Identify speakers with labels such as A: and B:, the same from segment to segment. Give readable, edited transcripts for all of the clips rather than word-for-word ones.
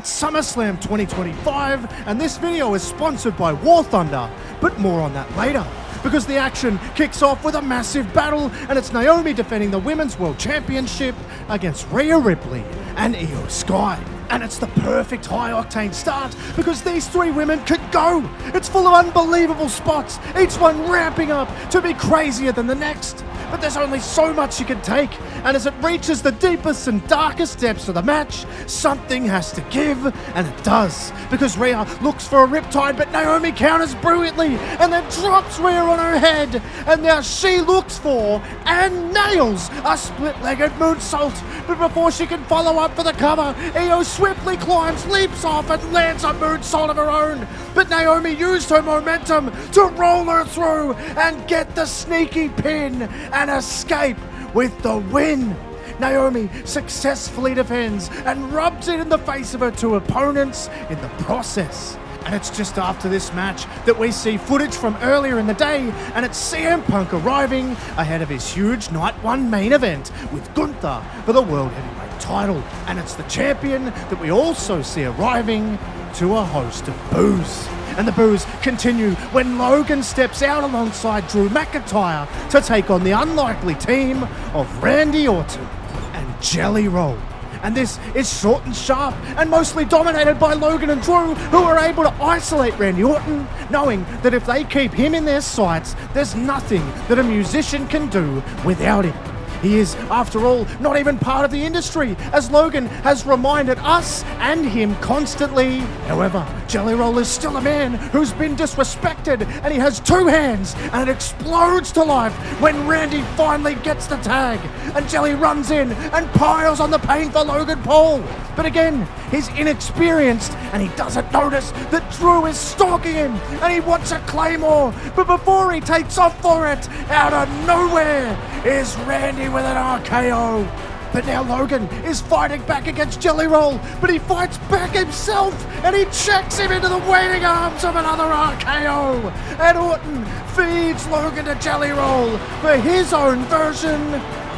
A: It's SummerSlam 2025, and this video is sponsored by War Thunder, but more on that later. Because the action kicks off with a massive battle, and it's Naomi defending the Women's World Championship against Rhea Ripley and Io Sky. And it's the perfect high-octane start because these three women could go. It's full of unbelievable spots, each one ramping up to be crazier than the next. But there's only so much you can take, and as it reaches the deepest and darkest depths of the match, something has to give, and it does. Because Rhea looks for a riptide, but Naomi counters brilliantly, and then drops Rhea on her head. And now she looks for, and nails, a split-legged moonsault. But before she can follow up for the cover, Io swiftly climbs, leaps off, and lands a moonsault of her own. But Naomi used her momentum to roll her through and get the sneaky pin and escape with the win. Naomi successfully defends and rubs it in the face of her two opponents in the process. And it's just after this match that we see footage from earlier in the day, and it's CM Punk arriving ahead of his huge Night 1 main event with Gunther for the World Heavyweight title. And it's the champion that we also see arriving to a host of boos. And the boos continue when Logan steps out alongside Drew McIntyre to take on the unlikely team of Randy Orton and Jelly Roll. And this is short and sharp and mostly dominated by Logan and Drew, who are able to isolate Randy Orton, knowing that if they keep him in their sights, there's nothing that a musician can do without him. He is, after all, not even part of the industry, as Logan has reminded us and him constantly. However, Jelly Roll is still a man who's been disrespected, and he has two hands, and it explodes to life when Randy finally gets the tag, and Jelly runs in and piles on the pain for Logan Paul. But again, he's inexperienced, and he doesn't notice that Drew is stalking him, and he wants a claymore. But before he takes off for it, out of nowhere is Randy with an RKO. But now Logan is fighting back against Jelly Roll, but he fights back himself, and he checks him into the waiting arms of another RKO. And Orton feeds Logan to Jelly Roll for his own version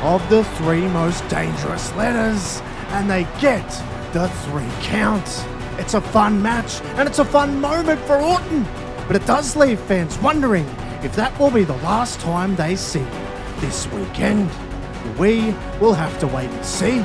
A: of the three most dangerous letters, and they get the 3 count. It's a fun match, and it's a fun moment for Orton, but it does leave fans wondering if that will be the last time they see him this weekend. We will have to wait and see.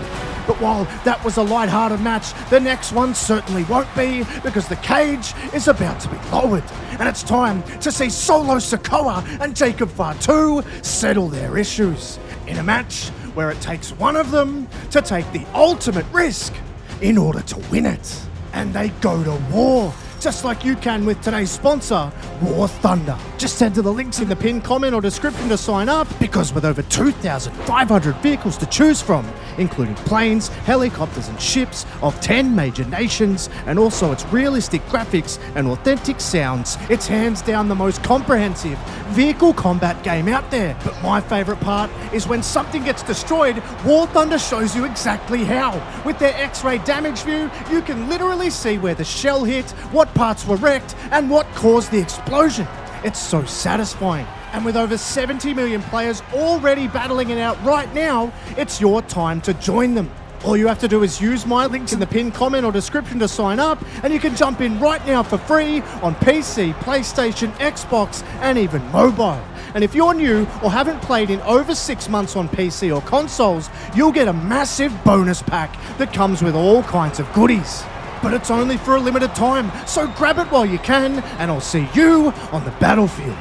A: But while that was a light-hearted match, the next one certainly won't be, because the cage is about to be lowered. And it's time to see Solo Sikoa and Jacob Fatu settle their issues in a match where it takes one of them to take the ultimate risk in order to win it. And they go to war, just like you can with today's sponsor, War Thunder. Just enter the links in the pinned comment or description to sign up, because with over 2,500 vehicles to choose from, including planes, helicopters and ships of 10 major nations, and also its realistic graphics and authentic sounds, it's hands down the most comprehensive vehicle combat game out there. But my favourite part is when something gets destroyed, War Thunder shows you exactly how. With their X-ray damage view, you can literally see where the shell hit, what parts were wrecked, and what caused the explosion. It's so satisfying. And with over 70 million players already battling it out right now, it's your time to join them. All you have to do is use my links in the pinned comment or description to sign up, and you can jump in right now for free on PC, PlayStation, Xbox, and even mobile. And if you're new or haven't played in over 6 months on PC or consoles, you'll get a massive bonus pack that comes with all kinds of goodies. But it's only for a limited time, so grab it while you can, and I'll see you on the battlefield.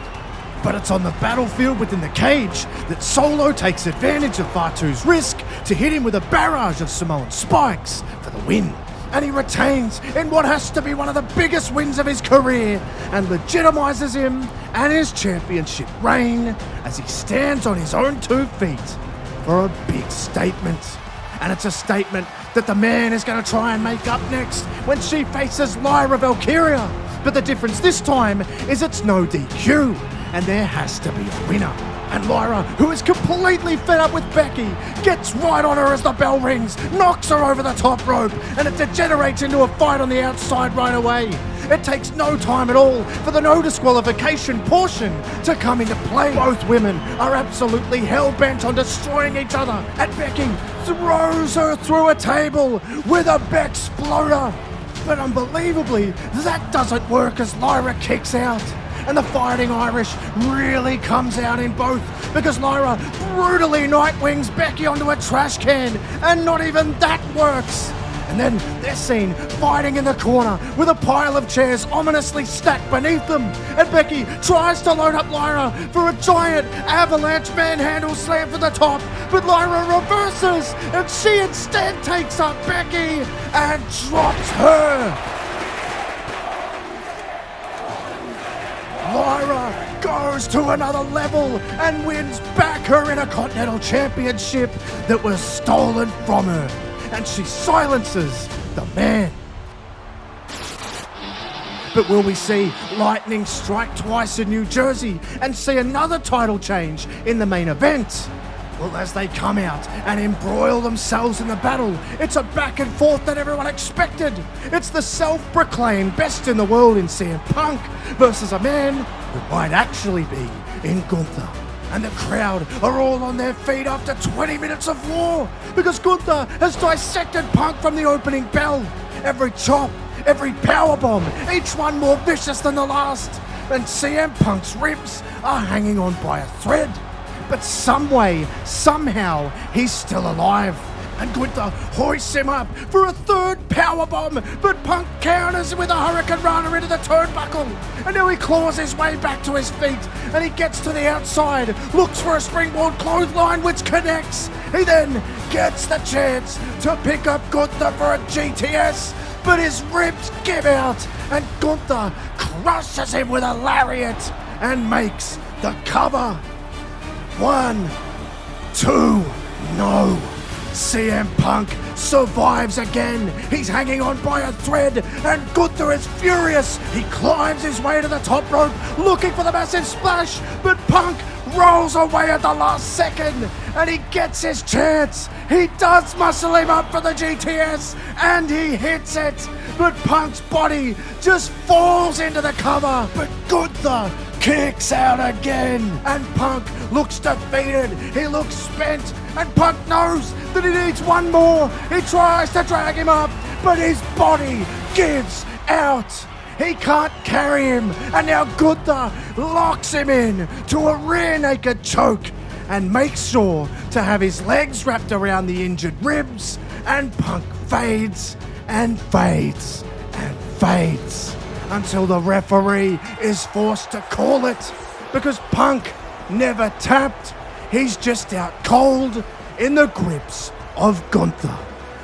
A: But it's on the battlefield within the cage that Solo takes advantage of Fatu's risk to hit him with a barrage of Samoan spikes for the win. And he retains in what has to be one of the biggest wins of his career, and legitimizes him and his championship reign as he stands on his own 2 feet for a big statement. And it's a statement that the man is going to try and make up next when she faces Lyra Valkyria. But the difference this time is it's no DQ, and there has to be a winner. And Lyra, who is completely fed up with Becky, gets right on her as the bell rings, knocks her over the top rope, and it degenerates into a fight on the outside right away. It takes no time at all for the no disqualification portion to come into play. Both women are absolutely hell-bent on destroying each other, and Becky throws her through a table with a Bexploder. But unbelievably, that doesn't work as Lyra kicks out. And the Fighting Irish really comes out in both because Lyra brutally Nightwings Becky onto a trash can, and not even that works. And then they're seen fighting in the corner with a pile of chairs ominously stacked beneath them. And Becky tries to load up Lyra for a giant avalanche manhandle slam for the top, but Lyra reverses and she instead takes up Becky and drops her. Lyra goes to another level and wins back her Intercontinental Championship that was stolen from her. And she silences the man. But will we see lightning strike twice in New Jersey and see another title change in the main event? Well, as they come out and embroil themselves in the battle, it's a back and forth that everyone expected. It's the self-proclaimed best in the world in CM Punk versus a man who might actually be in Gunther. And the crowd are all on their feet after 20 minutes of war because Gunther has dissected Punk from the opening bell. Every chop, every powerbomb, each one more vicious than the last. And CM Punk's ribs are hanging on by a thread. But some way, somehow, he's still alive. And Gunther hoists him up for a third powerbomb, but Punk counters with a Hurricane Rana into the turnbuckle. And now he claws his way back to his feet, and he gets to the outside, looks for a springboard clothesline which connects. He then gets the chance to pick up Gunther for a GTS, but his ribs give out, and Gunther crushes him with a lariat and makes the cover. 1, 2, no. CM Punk survives again. He's hanging on by a thread, and Gunther is furious. He climbs his way to the top rope, looking for the massive splash, but Punk rolls away at the last second, and he gets his chance. He does muscle him up for the GTS, and he hits it, but Punk's body just falls into the cover. But Gunther kicks out again, and Punk looks defeated. He looks spent, and Punk knows that he needs one more. He tries to drag him up, but his body gives out. He can't carry him, and now Gunther locks him in to a rear naked choke and makes sure to have his legs wrapped around the injured ribs, and Punk fades and fades and fades until the referee is forced to call it because Punk never tapped. He's just out cold in the grips of Gunther.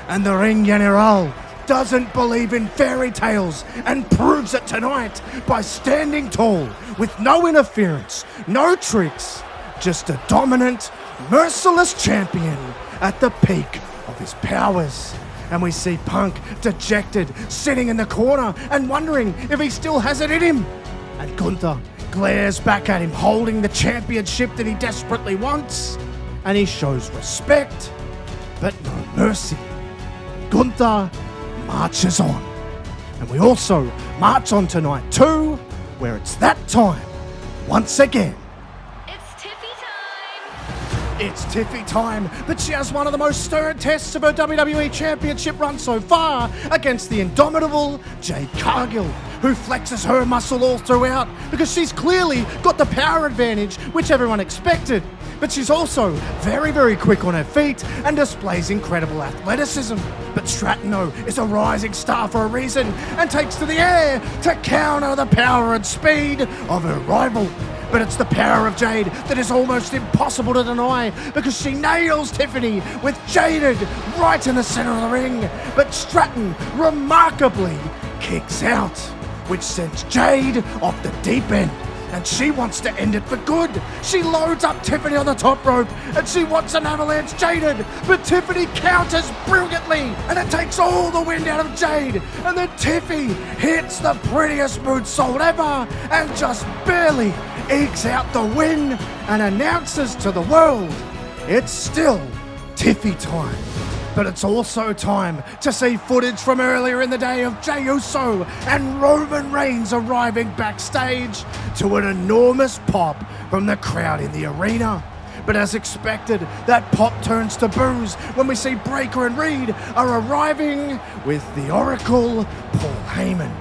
A: And the Ring General doesn't believe in fairy tales and proves it tonight by standing tall with no interference, no tricks, just a dominant, merciless champion at the peak of his powers. And we see Punk dejected, sitting in the corner and wondering if he still has it in him. And Gunther glares back at him, holding the championship that he desperately wants. And he shows respect, but no mercy. Gunther marches on. And we also march on tonight too, where it's that time once again. It's Tiffy time, but she has one of the most stern tests of her WWE Championship run so far against the indomitable Jade Cargill, who flexes her muscle all throughout because she's clearly got the power advantage, which everyone expected. But she's also very, very quick on her feet and displays incredible athleticism. But Stratton is a rising star for a reason and takes to the air to counter the power and speed of her rival. But it's the power of Jade that is almost impossible to deny because she nails Tiffany with Jaded right in the center of the ring. But Stratton remarkably kicks out, which sends Jade off the deep end. And she wants to end it for good. She loads up Tiffany on the top rope and she wants an avalanche Jaded, but Tiffany counters brilliantly and it takes all the wind out of Jade. And then Tiffy hits the prettiest moonsault ever and just barely ekes out the win and announces to the world it's still Tiffy time. But it's also time to see footage from earlier in the day of Jey Uso and Roman Reigns arriving backstage to an enormous pop from the crowd in the arena. But as expected, that pop turns to boos when we see Breakker and Reed are arriving with the Oracle, Paul Heyman.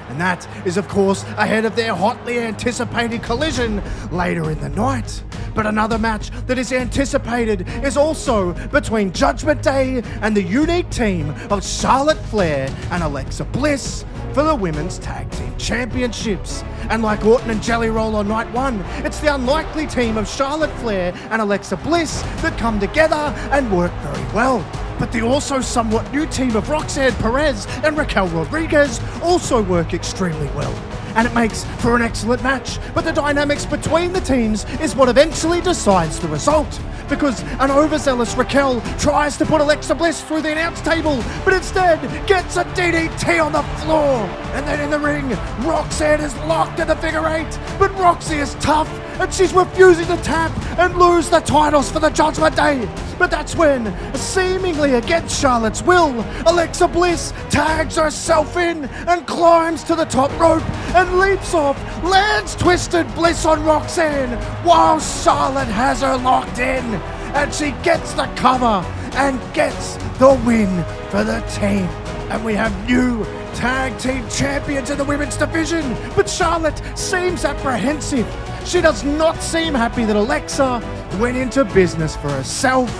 A: And that is, of course, ahead of their hotly anticipated collision later in the night. But another match that is anticipated is also between Judgment Day and the unique team of Charlotte Flair and Alexa Bliss for the Women's Tag Team Championships. And like Orton and Jelly Roll on night one, it's the unlikely team of Charlotte Flair and Alexa Bliss that come together and work very well. But the also somewhat new team of Roxanne Perez and Raquel Rodriguez also work extremely well. And it makes for an excellent match, but the dynamics between the teams is what eventually decides the result. Because an overzealous Raquel tries to put Alexa Bliss through the announce table, but instead gets a DDT on the floor. And then in the ring, Roxanne is locked in the figure eight, but Roxy is tough, and she's refusing to tap and lose the titles for the Judgment Day. But that's when, seemingly against Charlotte's will, Alexa Bliss tags herself in and climbs to the top rope and leaps off, lands Twisted Bliss on Roxanne, while Charlotte has her locked in. And she gets the cover and gets the win for the team. And we have new tag team champions in the women's division, but Charlotte seems apprehensive. She does not seem happy that Alexa went into business for herself,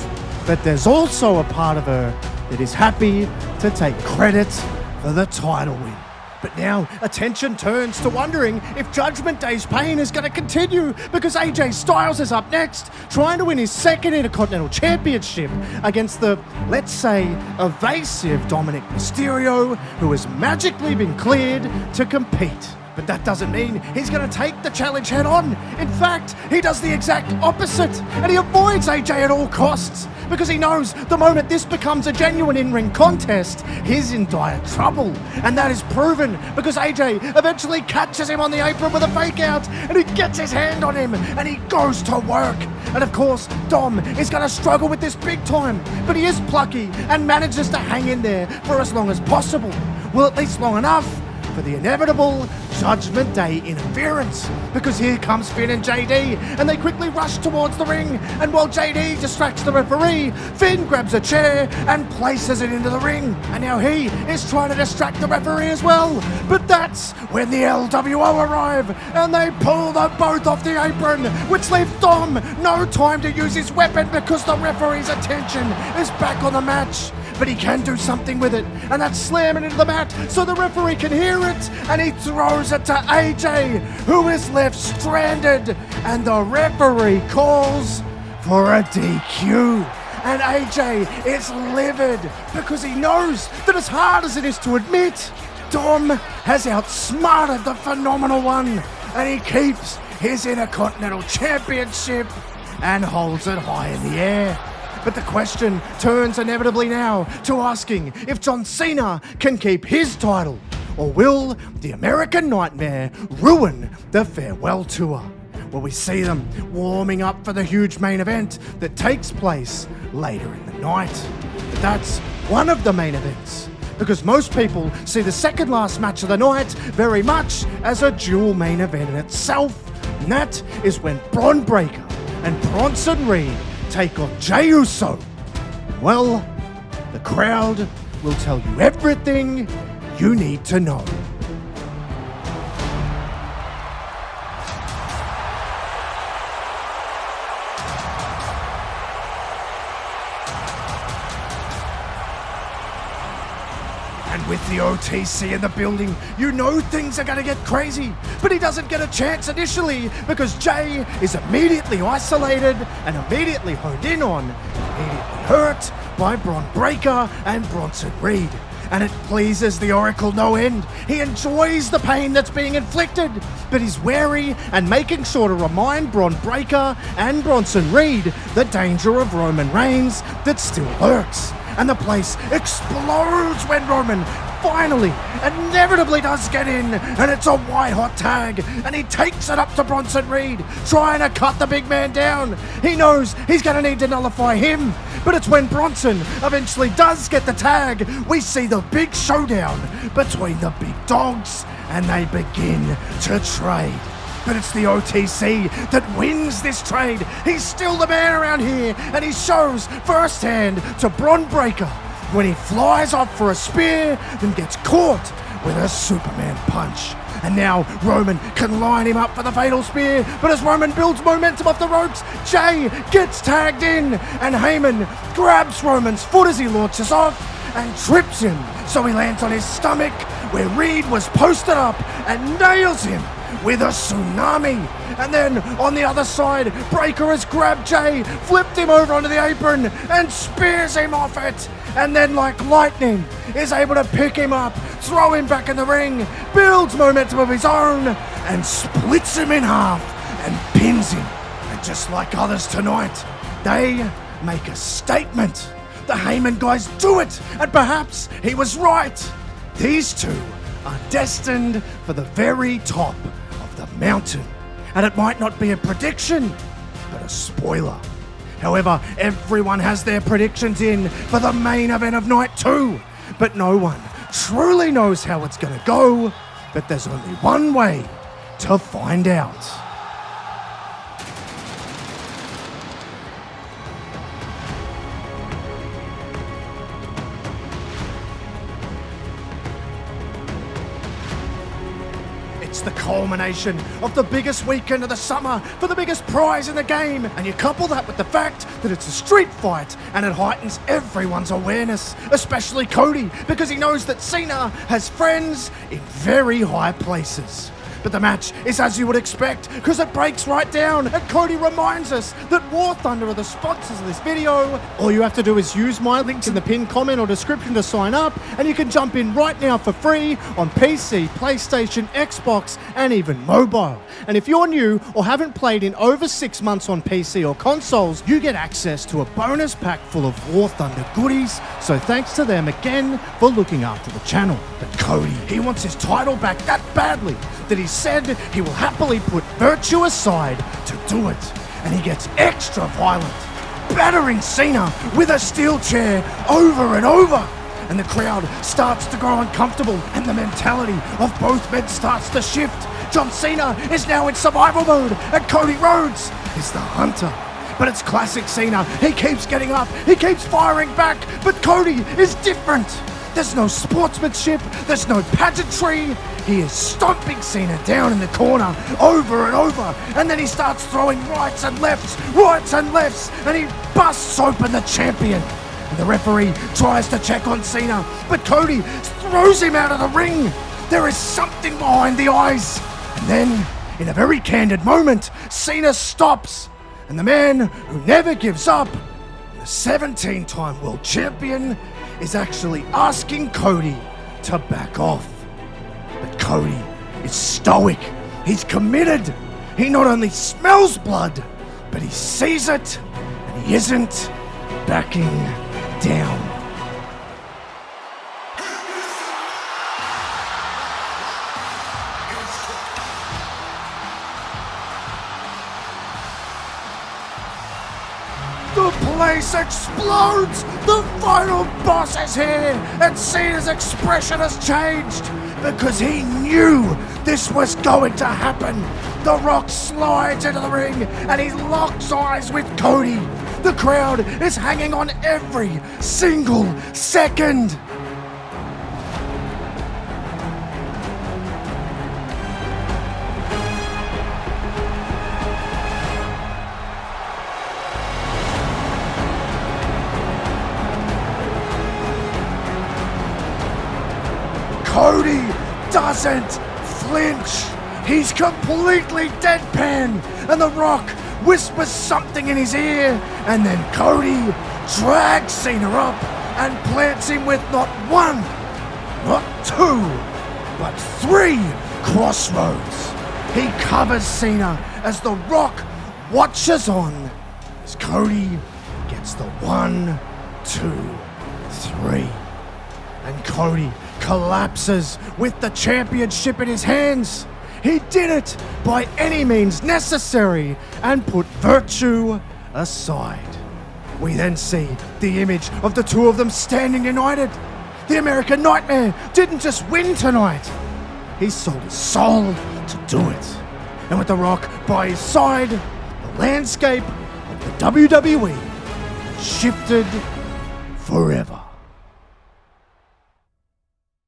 A: but there's also a part of her that is happy to take credit for the title win. But now attention turns to wondering if Judgment Day's pain is going to continue, because AJ Styles is up next, trying to win his second Intercontinental Championship against the, let's say, evasive Dominic Mysterio, who has magically been cleared to compete. But that doesn't mean he's going to take the challenge head on. In fact, he does the exact opposite, and he avoids AJ at all costs, because he knows the moment this becomes a genuine in-ring contest, he's in dire trouble. And that is proven because AJ eventually catches him on the apron with a fake out, and he gets his hand on him, and he goes to work. And of course, Dom is going to struggle with this big time, but he is plucky and manages to hang in there for as long as possible. Well, at least long enough for the inevitable Judgment Day interference, because here comes Finn and JD, and they quickly rush towards the ring, and while JD distracts the referee, Finn grabs a chair and places it into the ring, and now he is trying to distract the referee as well. But that's when the LWO arrive, and they pull them both off the apron, which leaves Dom no time to use his weapon because the referee's attention is back on the match. But he can do something with it, and that's slam it into the mat so the referee can hear it, and he throws it to AJ, who is left stranded, and the referee calls for a DQ. And AJ is livid because he knows that, as hard as it is to admit, Dom has outsmarted the Phenomenal One, and he keeps his Intercontinental Championship and holds it high in the air. But the question turns inevitably now to asking if John Cena can keep his title, or will the American Nightmare ruin the farewell tour? Well, we see them warming up for the huge main event that takes place later in the night. But that's one of the main events, because most people see the second last match of the night very much as a dual main event in itself. And that is when Bron Breakker and Bronson Reed take on Jey Uso. Well, the crowd will tell you everything you need to know. And with the OTC in the building, you know things are going to get crazy. But he doesn't get a chance initially because Jey is immediately isolated and immediately honed in on, immediately hurt by Bron Breakker and Bronson Reed. And it pleases the Oracle no end. He enjoys the pain that's being inflicted, but he's wary and making sure to remind Bron Breakker and Bronson Reed the danger of Roman Reigns that still lurks. And the place explodes when Roman finally, inevitably does get in, and it's a white-hot tag, and he takes it up to Bronson Reed, trying to cut the big man down. He knows he's going to need to nullify him, but it's when Bronson eventually does get the tag, we see the big showdown between the big dogs, and they begin to trade. But it's the OTC that wins this trade. He's still the man around here, and he shows firsthand to Bron Breakker when he flies off for a spear, then gets caught with a Superman punch. And now Roman can line him up for the fatal spear, but as Roman builds momentum off the ropes, Jay gets tagged in, and Heyman grabs Roman's foot as he launches off and trips him, so he lands on his stomach where Reed was posted up and nails him with a tsunami. And then on the other side, Breakker has grabbed Jay, flipped him over onto the apron and spears him off it, and then like lightning is able to pick him up, throw him back in the ring, builds momentum of his own and splits him in half and pins him. And just like others tonight, they make a statement. The Heyman guys do it, and perhaps he was right. These two are destined for the very top of the mountain. And it might not be a prediction, but a spoiler. However, everyone has their predictions in for the main event of night 2. But no one truly knows how it's going to go. But there's only one way to find out. It's the culmination of the biggest weekend of the summer for the biggest prize in the game, and you couple that with the fact that it's a street fight and it heightens everyone's awareness, especially Cody, because he knows that Cena has friends in very high places. But the match is as you would expect, because it breaks right down, and Cody reminds us that War Thunder are the sponsors of this video. All you have to do is use my links in the pinned comment or description to sign up, and you can jump in right now for free on PC, PlayStation, Xbox, and even mobile. And if you're new or haven't played in over 6 months on PC or consoles, you get access to a bonus pack full of War Thunder goodies, so thanks to them again for looking after the channel. But Cody, he wants his title back that badly that he said he will happily put virtue aside to do it. And he gets extra violent, battering Cena with a steel chair over and over. And the crowd starts to grow uncomfortable, and the mentality of both men starts to shift. John Cena is now in survival mode, and Cody Rhodes is the hunter. But it's classic Cena. He keeps getting up, he keeps firing back, but Cody is different. There's no sportsmanship, there's no pageantry. He is stomping Cena down in the corner over and over, and then he starts throwing rights and lefts, and he busts open the champion. And the referee tries to check on Cena, but Cody throws him out of the ring. There is something behind the eyes. And then, in a very candid moment, Cena stops, and the man who never gives up, the 17-time world champion, is actually asking Cody to back off. But Cody is stoic. He's committed. He not only smells blood, but he sees it, and he isn't backing down. The place explodes! The final boss is here! And Cena's expression has changed because he knew this was going to happen. The Rock slides into the ring and he locks eyes with Cody. The crowd is hanging on every single second. Cody doesn't flinch. He's completely deadpan, and The Rock whispers something in his ear, and then Cody drags Cena up and plants him with not one, not two, but 3 crossroads. He covers Cena as The Rock watches on as Cody gets the 1, 2, 3. And Cody collapses with the championship in his hands. He did it by any means necessary and put virtue aside. We then see the image of the two of them standing united. The American Nightmare didn't just win tonight. He sold his soul to do it. And with The Rock by his side, the landscape of the WWE shifted forever.